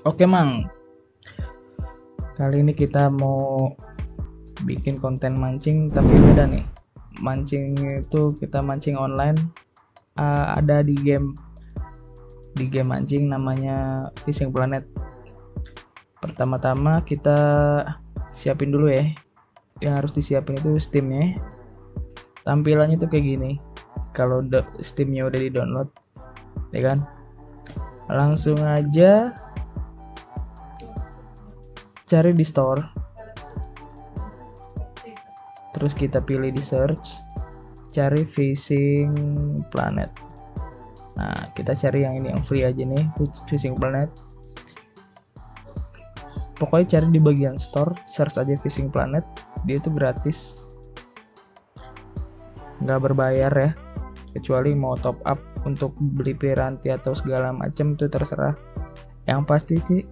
Oke Mang, kali ini kita mau bikin konten mancing tapi beda nih. Mancing itu kita mancing online, ada di game mancing namanya Fishing Planet. Pertama-tama kita siapin dulu ya. Yang harus disiapin itu Steamnya. Tampilannya tuh kayak gini. Kalau Steamnya udah di-download, ya kan? Langsung aja cari di store, terus kita pilih di search, cari Fishing Planet. Nah, kita cari yang ini, yang free aja nih, Fishing Planet. Pokoknya cari di bagian store, search aja Fishing Planet. Dia itu gratis, nggak berbayar ya, kecuali mau top up untuk beli piranti atau segala macam itu terserah. Yang pasti sih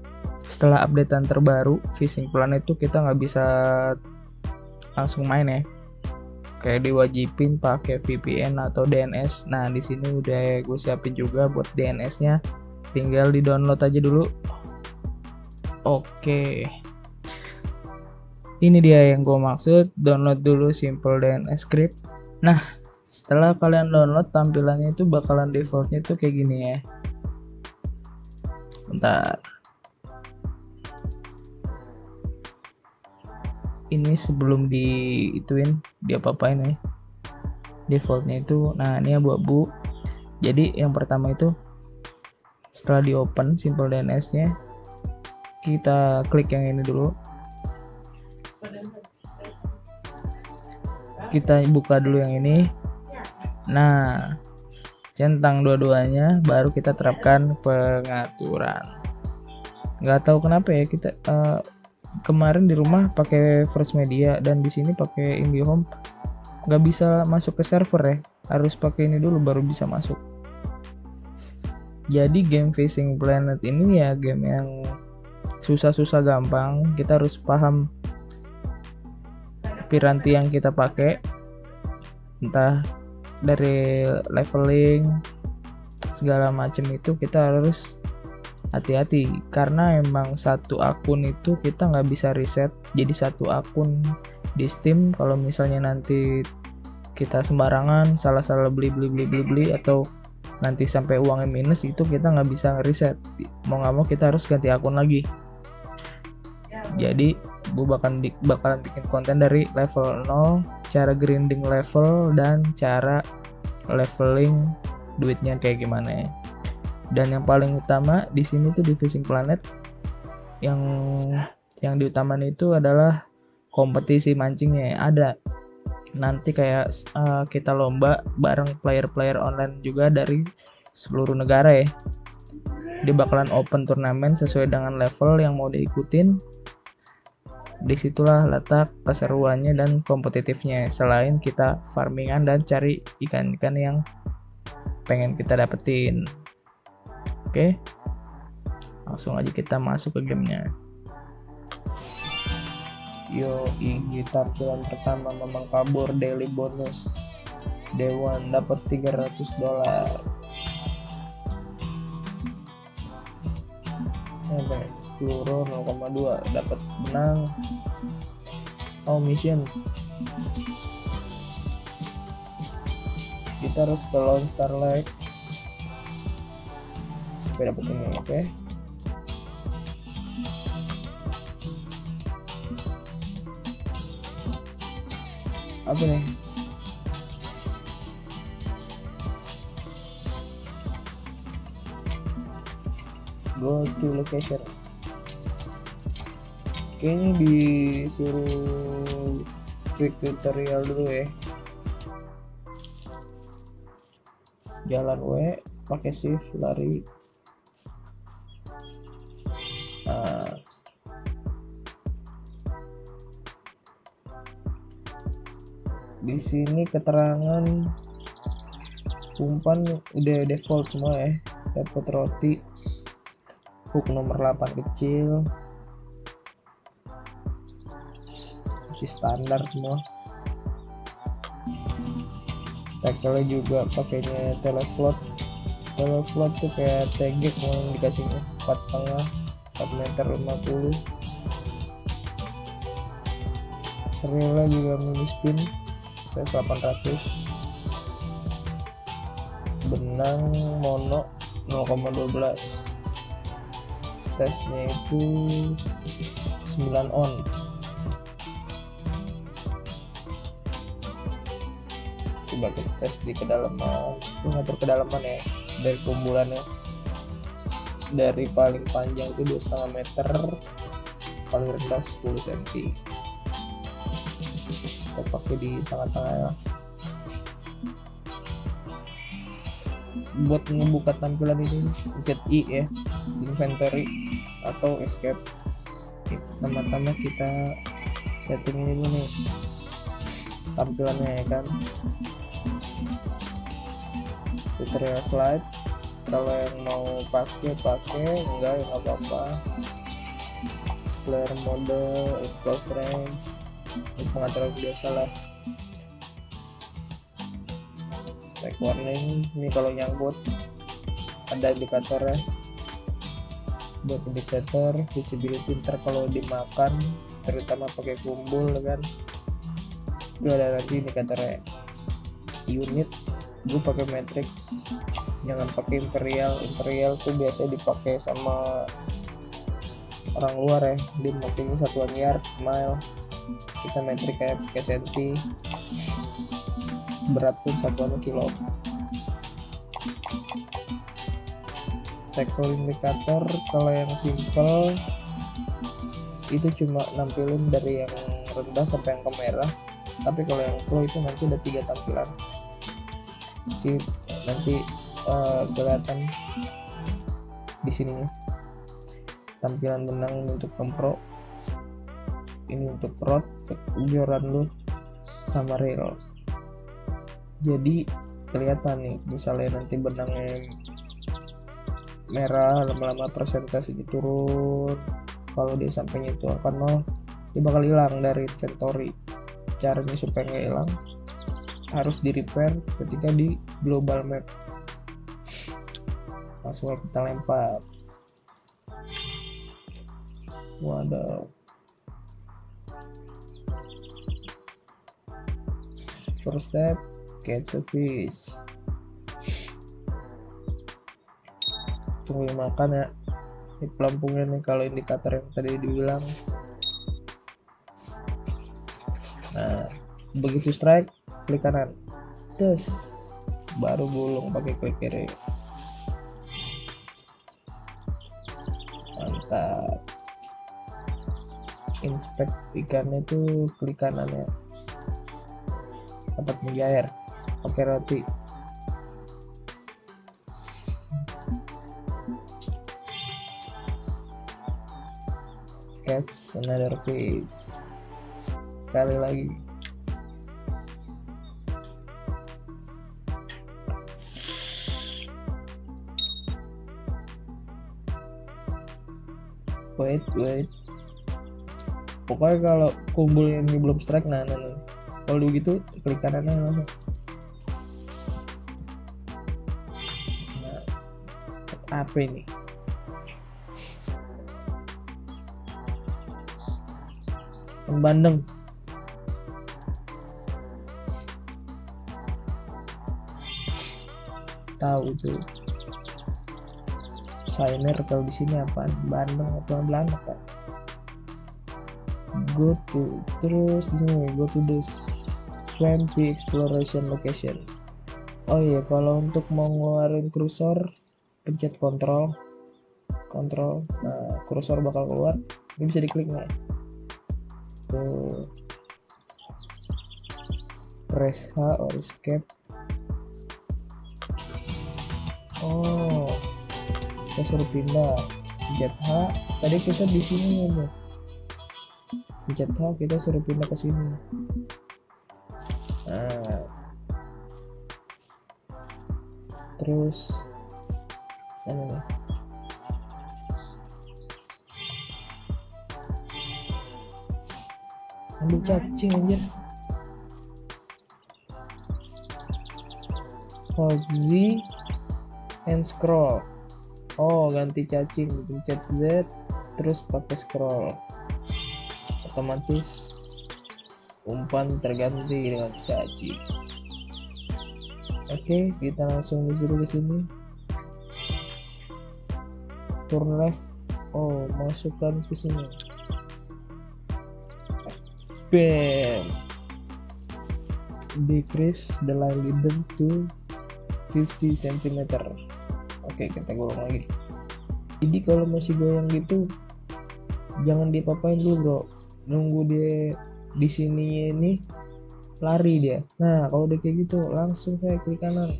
setelah updatean terbaru Fishing Planet itu kita nggak bisa langsung main ya, kayak diwajibin pakai VPN atau DNS. Nah di sini udah gue siapin juga buat DNS-nya, tinggal di download aja dulu. Oke, ini dia yang gue maksud, download dulu Simple DNS Script. Nah setelah kalian download, tampilannya itu bakalan defaultnya tuh kayak gini ya. Bentar, ini sebelum dia apa-apain ya defaultnya itu. Nah ini abu-abu. Jadi yang pertama itu setelah di open Simple DNS nya, kita klik yang ini dulu, kita buka dulu yang ini. Nah centang dua-duanya, baru kita terapkan pengaturan. Nggak tahu kenapa ya, kita kemarin di rumah pakai First Media dan di sini pakai IndiHome, nggak bisa masuk ke server ya, harus pakai ini dulu baru bisa masuk. Jadi game Fishing Planet ini ya game yang susah-susah gampang. Kita harus paham piranti yang kita pakai, entah dari leveling segala macam itu kita harus hati-hati, karena emang satu akun itu kita nggak bisa reset. Jadi satu akun di Steam, kalau misalnya nanti kita sembarangan salah beli atau nanti sampai uangnya minus, itu kita nggak bisa reset. Mau nggak mau kita harus ganti akun lagi. Jadi gue bakalan bikin konten dari level 0, cara grinding level dan cara leveling duitnya kayak gimana ya. Dan yang paling utama di sini tuh di Fishing Planet, yang diutamakan itu adalah kompetisi mancingnya. Ada nanti kayak kita lomba bareng player online juga dari seluruh negara ya. Dia bakalan open turnamen sesuai dengan level yang mau diikutin. Disitulah letak keseruannya dan kompetitifnya, selain kita farmingan dan cari ikan-ikan yang pengen kita dapetin. Oke, langsung aja kita masuk ke gamenya. Yoi, tampilan pertama memang kabur daily bonus. Day 1 dapat $300. Peluru 0,2 dapat benang. Oh, mission. Kita harus ke Lone Star Lake supaya dapat ini. Oke. Apa nih? Go to location. Kayaknya disuruh quick tutorial dulu ya. Jalan W, pakai shift, lari. Nah, di sini keterangan umpan udah default semua ya. Dapat roti, hook nomor 8 kecil, masih standar semua. Tackle juga pakainya teleflot tuh kayak tegek, mau dikasih 4,5. meter 50. Relnya juga mini spin 800. Benang mono 0,12. Tesnya itu 9 on. Coba kita tes di kedalaman, mengatur kedalaman ya dari kumbulannya. Dari paling panjang itu 2,5 meter, paling rendah 10 cm. Kita pakai di tengah-tengah ya. Buat membuka tampilan ini pencet I ya, inventory atau escape. Pertama-tama kita setting ini dulu nih tampilannya ya kan. Tutorial slide, kalau yang mau pakai enggak ya nggak apa-apa. Flare mode, close range, ini pengaturan biasa lah. Strike warning, ini kalau nyangkut ada indikatornya buat indikator visibility. Ntar kalau dimakan terutama pakai kumbul kan itu ada nanti indikatornya. Unit gue pakai metric, jangan pakai imperial. Imperial tuh biasanya dipakai sama orang luar ya, dia makin satuan yard, mile. Kita metric kayak pakai senti, berat pun satuannya kilo. Cycle indikator kalau yang simple itu cuma nampilin dari yang rendah sampai yang ke merah, tapi kalau yang flow itu nanti ada 3 tampilan sih, nanti kelihatan di sini tampilan benang untuk kompro, ini untuk rod, joran loop, sama rail. Jadi kelihatan nih misalnya nanti benangnya merah, lama-lama persentasenya turun. Kalau dia sampainya itu akan 0, dia bakal hilang dari inventory. Caranya supaya nggak hilang harus di repair ketika di global map. Langsung kita lempar. Waduh, first step, catch a fish. Tunggu makan ya. Ini pelampungnya nih kalau indikator yang tadi dibilang. Nah, begitu strike, klik kanan, terus baru gulung pakai klik kiri. Mantap. Inspect ikannya tuh klik kanan ya. Tempat menjair, pakai roti. Catch another fish. Sekali lagi. Wait. Pokoknya kalau kumpul ini belum strike, nah. Kalau begitu klik kanan langsung. Nah, apa ini? Bandeng. Tahu itu. Signer kalau di sini apa? Bandeng atau Belanda kan? Go to, terus di sini go to the swampy exploration location. Oh iya, kalau untuk mau ngeluarin kursor pencet kontrol. Nah, kursor bakal keluar. Ini bisa diklik nih. Tuh. Press H or escape. Oh, kita suruh pindah. Pencet H. Tadi kita di sini ya. Pencet H, kita suruh pindah ke sini. Nah, terus ini nih. Ambil cacing anjir. Hold Z and scroll. Oh, ganti cacing, pencet Z terus pakai scroll, otomatis umpan terganti dengan caci. Oke, kita langsung disuruh ke sini, turn left, oh masukkan ke sini, bam, decrease the line leader to 50 cm. Oke, kita gulung lagi. Jadi kalau masih goyang gitu jangan diapa-apain dulu bro, nunggu dia di sini ini lari dia. Nah kalau udah kayak gitu langsung kayak klik kanan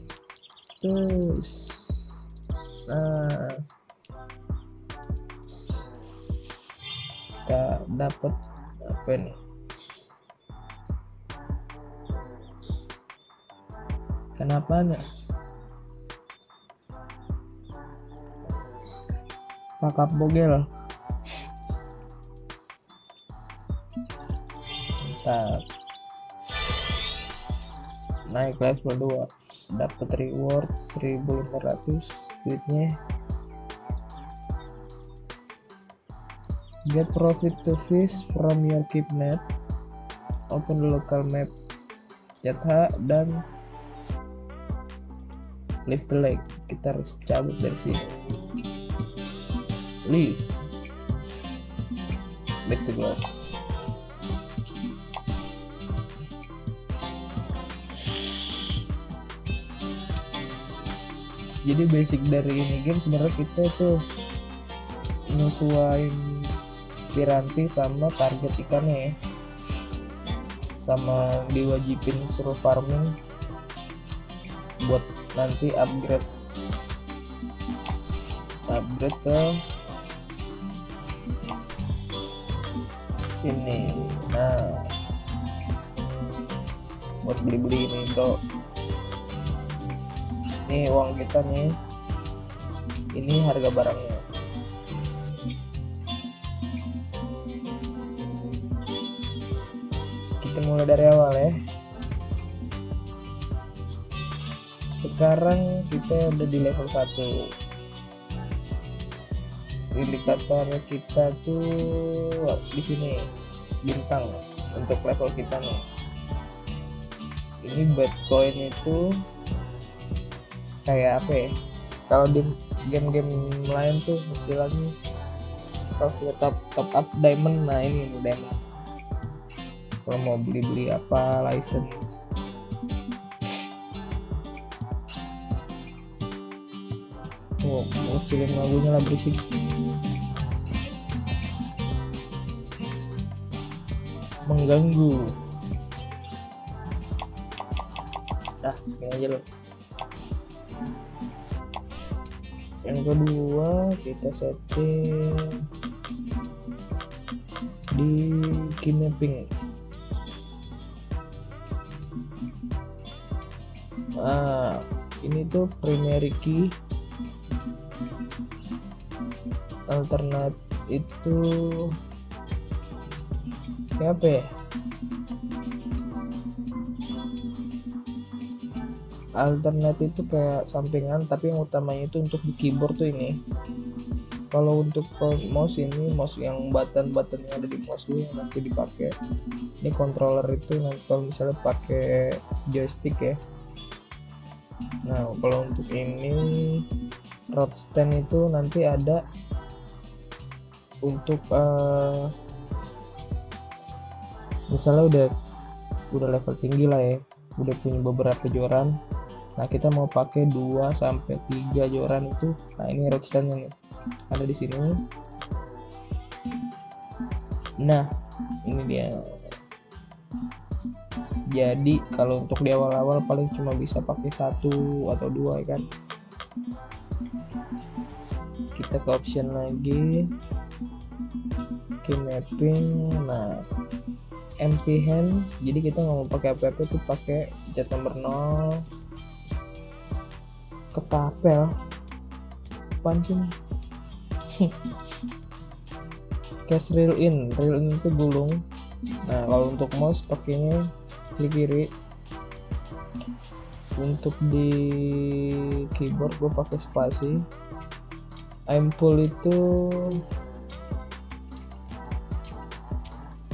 terus, nah kita dapat apa nih, kenapa nih kakap bogel. Mantap, naik level 2, dapat reward 1500 duitnya. Get profit to fish from your keep net, open the local map, chat H dan leave the lake. Kita harus cabut dari sini, leave, back to globe. Jadi basic dari ini game sebenarnya kita tuh nyesuaiin piranti sama target ikannya ya, sama diwajibin suruh farming buat nanti upgrade ke sini. Nah buat beli-beli ini bro, ini uang kita nih, ini harga barangnya. Kita mulai dari awal ya. Sekarang kita udah di level 1. Indikator kita tuh di sini bintang untuk level kita nih. Ini Bitcoin itu kayak apa ya, kalau di game-game lain tuh istilahnya kalau top up diamond. Nah ini diamond kalau mau beli apa license. Oh mau kecilin lagunya lah, berisik. Mengganggu. Dah ini aja loh. Yang kedua kita setting di key mapping. Nah ini tuh primary key, alternate itu kayak apa ya, alternate itu kayak sampingan, tapi yang utamanya itu untuk di keyboard tuh ini. Kalau untuk mouse ini, mouse yang button yang ada di mouse lu yang nanti dipakai. Ini controller itu nanti kalau misalnya pakai joystick ya. Nah kalau untuk ini rod stand itu nanti ada untuk misalnya udah level tinggi lah ya, udah punya beberapa joran. Nah kita mau pakai 2 sampai 3 joran itu. Nah ini rod stand-nya nih ada di sini. Nah ini dia. Jadi kalau untuk di awal-awal paling cuma bisa pakai 1 atau 2 ya kan. Kita ke option lagi, key mapping. Nah empty hand, jadi kita nggak mau pakai apa-apa tuh, pakai cat nomor 0, ketapel pancing. Cast reel in itu gulung. Nah kalau untuk mouse pakainya klik kiri. Untuk di keyboard gue pakai spasi. Aim pull itu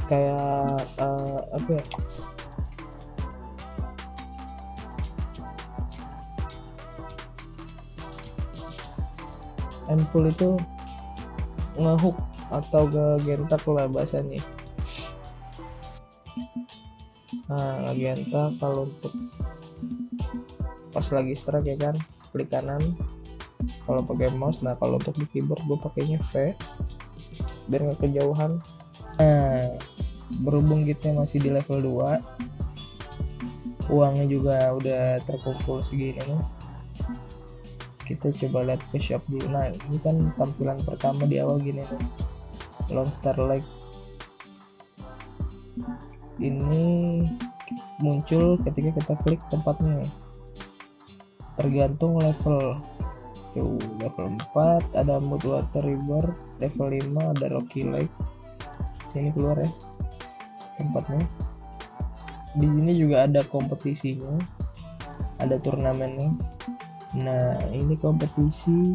kayak apa ya, Ampul itu ngehook atau ngegentak lah bahasanya. Nah, ngegentak kalau untuk pas lagi strike ya kan, klik kanan kalau pakai mouse. Nah, kalau untuk di keyboard gue pakainya V biar nggak kejauhan. Nah, berhubung kita masih di level 2, uangnya juga udah terkumpul segini nih, kita coba lihat ke shop dulu. Nah, ini kan tampilan pertama di awal gini nih, Lone Star Lake. Ini muncul ketika kita klik tempatnya, tergantung level. Tuh, level 4 ada Mood Water River, level 5 ada Rocky Lake. Sini keluar ya tempatnya. Di sini juga ada kompetisinya, ada turnamennya. Nah, ini kompetisi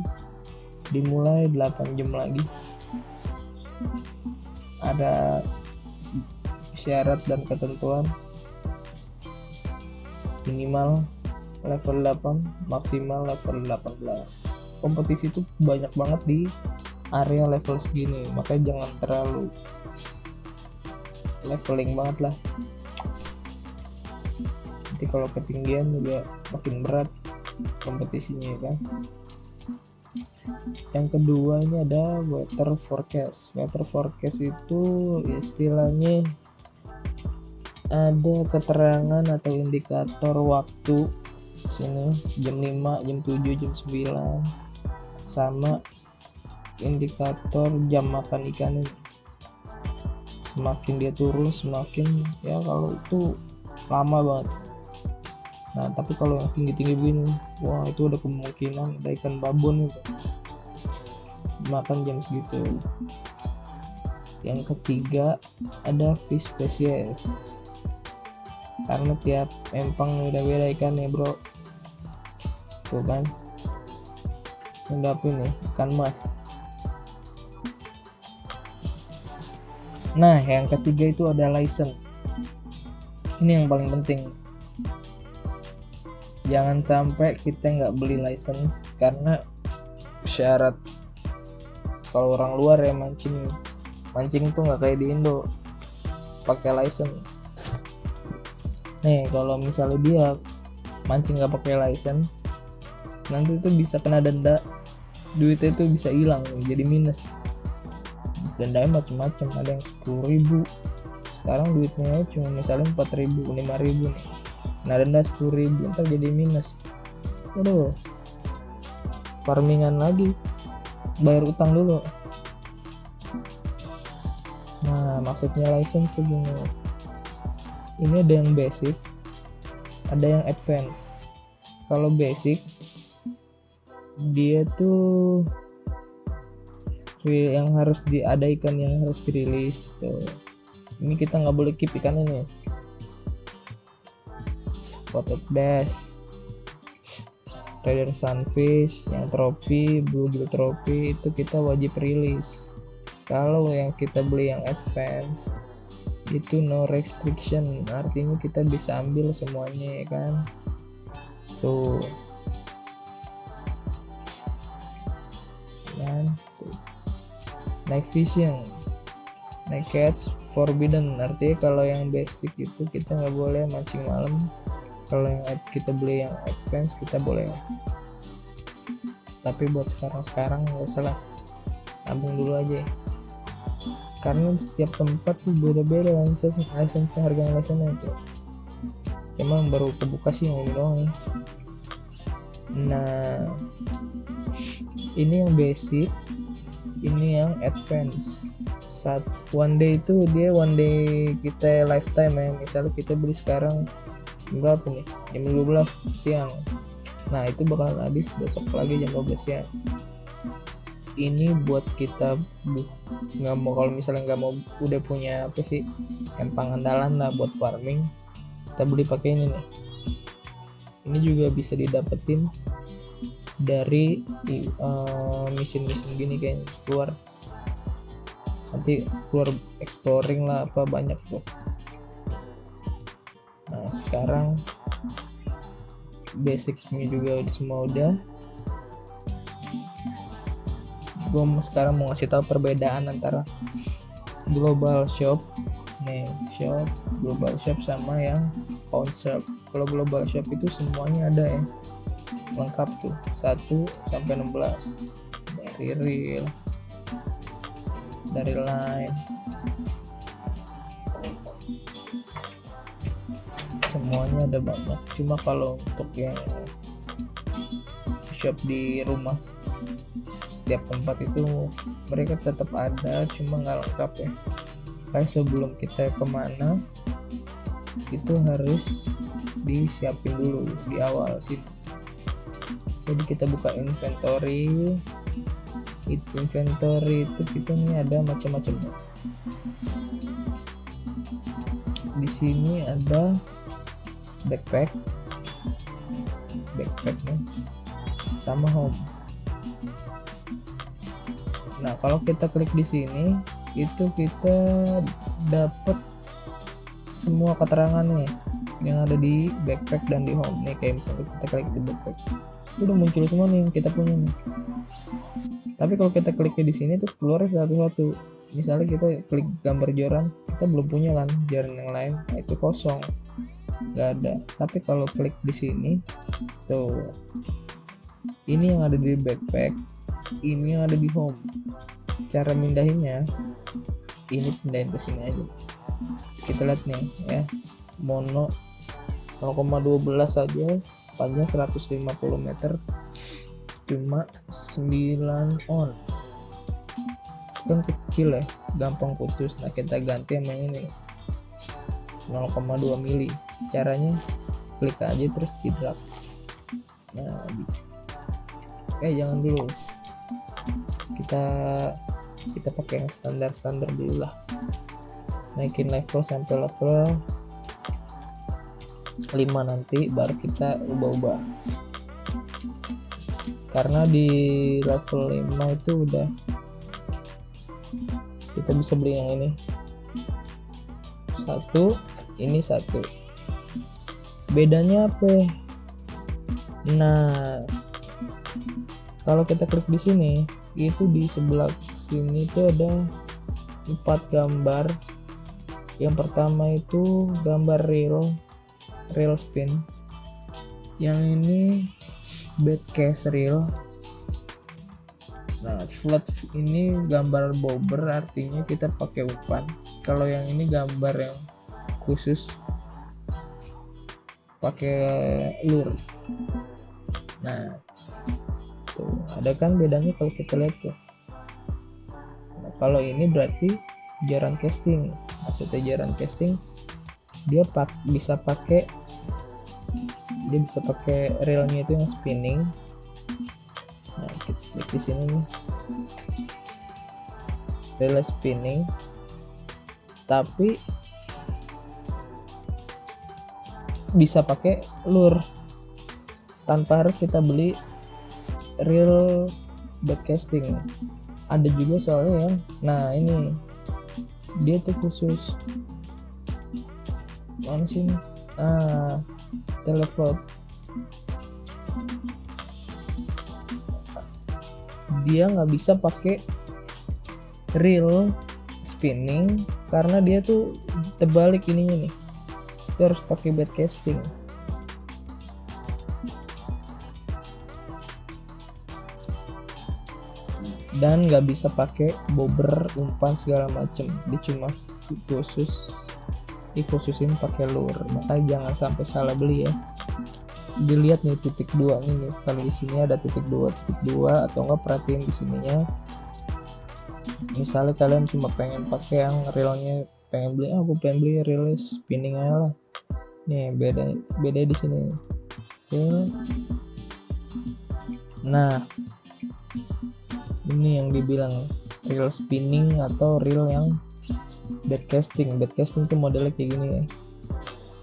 dimulai 8 jam lagi. Ada syarat dan ketentuan, minimal level 8, maksimal level 18. Kompetisi itu banyak banget di area level segini, makanya jangan terlalu leveling banget lah, nanti kalau ketinggian juga makin berat kompetisinya kan. Yang kedua ini ada weather forecast. Weather forecast itu istilahnya ada keterangan atau indikator waktu. Sini jam 5, jam 7, jam 9, sama indikator jam makan ikan ini. Semakin dia turun semakin ya, kalau itu lama banget. Nah, tapi kalau yang tinggi-tinggi begini, wah itu ada kemungkinan ada ikan babon itu makan jam segitu. Yang ketiga ada fish species, karena tiap empang beda-beda ikannya bro. Tuh kan, udah apa nih, ikan mas. Nah, yang ketiga itu ada license. Ini yang paling penting, jangan sampai kita nggak beli license, karena syarat kalau orang luar ya mancing itu nggak kayak di Indo pakai license. Nih, kalau misalnya dia mancing nggak pakai license, nanti itu bisa kena denda, duitnya itu bisa hilang jadi minus. Dendanya macam-macam, ada yang 10.000. Sekarang duitnya cuma misalnya 4.000, 5.000 nih, nah denda 10.000 ntar jadi minus. Aduh, farmingan lagi, bayar utang dulu. Nah, maksudnya license begini, ini ada yang basic, ada yang advance. Kalau basic dia tuh yang harus diadaikan, yang harus dirilis tuh. Ini kita nggak boleh keep ikan ini. Spotted bass, Raider Sunfish, yang trofi, bluegill trofi itu kita wajib rilis. Kalau yang kita beli yang advance itu no restriction, artinya kita bisa ambil semuanya ya kan. Tuh kan, tuh. Night fishing, night catch forbidden, artinya kalau yang basic itu kita nggak boleh mancing malam. Kalau yang kita beli yang advance kita boleh, tapi buat sekarang nggak usah lah, nabung dulu aja ya. Karena setiap tempat tuh beda-beda license harga license itu. Emang baru kebuka sih yang ini doang ya. Nah, ini yang basic, ini yang advance. Saat one day itu dia one day kita lifetime ya. Misalnya kita beli sekarang berapa nih, jam 12 siang, nah itu bakalan habis besok lagi jam 12 siang. Ini buat kita nggak mau, kalau misalnya nggak mau udah punya apa sih empang andalan lah buat farming, kita beli pakai ini nih. Ini juga bisa didapetin dari mesin gini kayaknya keluar. nanti keluar exploring lah apa banyak tuh. Nah sekarang basicnya juga semua udah. Gue sekarang mau ngasih tahu perbedaan antara global shop nih, global shop sama yang pound shop. Kalau global shop itu semuanya ada ya, lengkap tuh 1 sampai 16, dari reel, dari line, semuanya ada banyak. Cuma kalau untuk yang shop di rumah setiap tempat itu mereka tetap ada, cuma nggak lengkap ya. Kayak sebelum kita kemana itu harus disiapin dulu di awal sih. Jadi kita buka inventory, itu kita nih ada macam-macam. Di sini ada backpack nih sama home. Nah kalau kita klik di sini itu kita dapat semua keterangannya yang ada di backpack dan di home nih. Kayak misalnya kita klik di backpack, itu udah muncul semua nih yang kita punya nih. Tapi kalau kita kliknya di sini tuh keluar satu-satu. Misalnya kita klik gambar joran, kita belum punya kan joran yang lain, nah itu kosong, nggak ada. Tapi kalau klik di sini tuh, ini yang ada di backpack, ini yang ada di home. Cara mindahinnya, ini pindahin ke sini aja. Kita lihat nih ya, mono 0,12 saja, panjang 150 meter, cuma 9 on, kan kecil ya, gampang putus. Nah kita ganti sama ini 0,2 mili. Caranya klik aja terus di drag. Nah jangan dulu, kita pakai yang standar dulu lah. Naikin level sampai level 5, nanti baru kita ubah-ubah. Karena di level 5 itu udah kita bisa beli yang ini satu. Bedanya apa? Nah kalau kita klik di sini, itu di sebelah sini tuh ada 4 gambar. Yang pertama itu gambar reel spin, yang ini bed case reel. Nah flat ini gambar bobber, artinya kita pakai umpan. Kalau yang ini gambar yang khusus pakai lure. Nah tuh ada kan bedanya kalau kita lihat tuh. Nah, kalau ini berarti jaran casting. Maksudnya jaran casting dia bisa pakai reelnya itu yang spinning. Nah kita klik di sini nih, reel spinning, tapi bisa pakai lure tanpa harus kita beli reel bed casting. Ada juga soalnya yang, nah ini dia tuh khusus mana sih, telefloat. Dia nggak bisa pakai reel spinning karena dia tuh terbalik ininya nih, dia harus pakai bed casting. Dan nggak bisa pakai bobber, umpan segala macem. Dia cuma dikhususin pakai lure. Makanya jangan sampai salah beli ya. Dilihat nih titik 2 nih. Kalau di sini ada titik 2 atau enggak perhatiin di sininya. Misalnya kalian cuma pengen pakai yang reelnya, pengen beli, aku pengen beli reel spinning aja lah. Nih beda di sini. Oke. Nah ini yang dibilang reel spinning atau reel yang bed casting. Bed casting tuh modelnya kayak gini ya.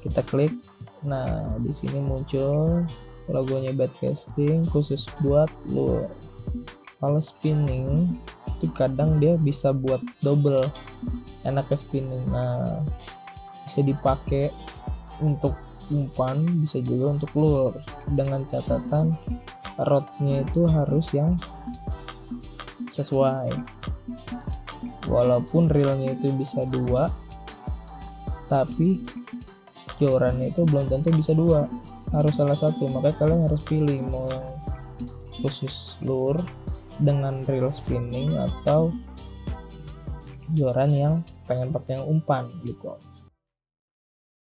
Kita klik, nah di sini muncul logonya bed casting khusus buat lure. Kalau spinning itu kadang dia bisa buat double, enaknya spinning. Nah, bisa dipakai untuk umpan, bisa juga untuk lure, dengan catatan rodsnya itu harus yang sesuai. Walaupun reelnya itu bisa 2, tapi jorannya itu belum tentu bisa 2, harus salah satu. Makanya kalian harus pilih mau yang khusus lure dengan reel spinning atau joran yang pengen pakai yang umpan gitu.